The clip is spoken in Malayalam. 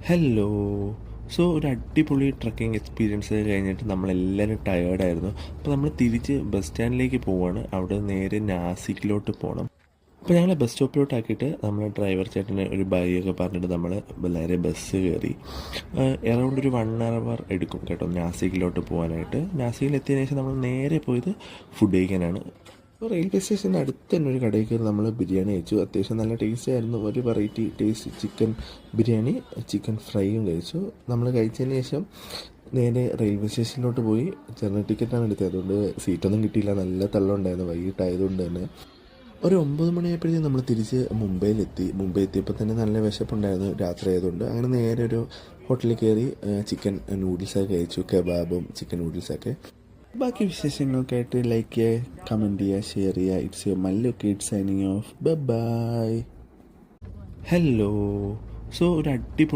ഹലോ. സോ ഒരു അടിപൊളി ട്രക്കിംഗ് എക്സ്പീരിയൻസ് കഴിഞ്ഞിട്ട് നമ്മളെല്ലാവരും ടയേർഡായിരുന്നു. അപ്പോൾ നമ്മൾ തിരിച്ച് ബസ് സ്റ്റാൻഡിലേക്ക് പോവുകയാണ്. അവിടെ നേരെ നാസിക്കിലോട്ട് പോകണം. അപ്പോൾ ഞങ്ങൾ ബസ് സ്റ്റോപ്പിലോട്ടാക്കിയിട്ട് നമ്മൾ ഡ്രൈവർ ചേട്ടന് ഒരു ബൈ ഒക്കെ പറഞ്ഞിട്ട് നമ്മൾ നേരെ ബസ് കയറി. എറൗണ്ട് ഒരു 1 hour എടുക്കും കേട്ടോ നാസിക്കിലോട്ട് പോകാനായിട്ട്. നാസിക്കിൽ എത്തിയതിനു ശേഷം നമ്മൾ നേരെ പോയത് ഫുഡ് കഴിക്കാനാണ്. അപ്പോൾ റെയിൽവേ സ്റ്റേഷൻ്റെ അടുത്ത് തന്നെ ഒരു കടയിൽ കയറി നമ്മൾ ബിരിയാണി കഴിച്ചു. അത്യാവശ്യം നല്ല ടേസ്റ്റ് ആയിരുന്നു. ഒരു variety taste chicken biryani, chicken ഫ്രൈയും കഴിച്ചു. നമ്മൾ കഴിച്ചതിന് ശേഷം നേരെ റെയിൽവേ സ്റ്റേഷനിലോട്ട് പോയി. ജനറൽ ടിക്കറ്റാണ് എടുത്തത്, അതുകൊണ്ട് സീറ്റൊന്നും കിട്ടിയില്ല. നല്ല തള്ളുണ്ടായിരുന്നു വൈകിട്ടായതുകൊണ്ട് തന്നെ. ഒരു 9 മണിയായപ്പോഴത്തേക്കും നമ്മൾ തിരിച്ച് മുംബൈയിലെത്തി. മുംബൈ എത്തിയപ്പോൾ തന്നെ നല്ല വിശപ്പുണ്ടായിരുന്നു രാത്രി ആയതുകൊണ്ട്. അങ്ങനെ നേരെ ഒരു ഹോട്ടലിൽ കയറി ചിക്കൻ നൂഡിൽസൊക്കെ കഴിച്ചു, കബാബും ചിക്കൻ നൂഡിൽസൊക്കെ. ബാക്കി വിശേഷങ്ങൾക്കായിട്ട് ലൈക്ക് ചെയ്യുക, കമൻറ്റ് ചെയ്യുക, ഷെയർ ചെയ്യുക. It's your Mallu kid signing off. Bye. Hello. So ഒരു അടിപൊളി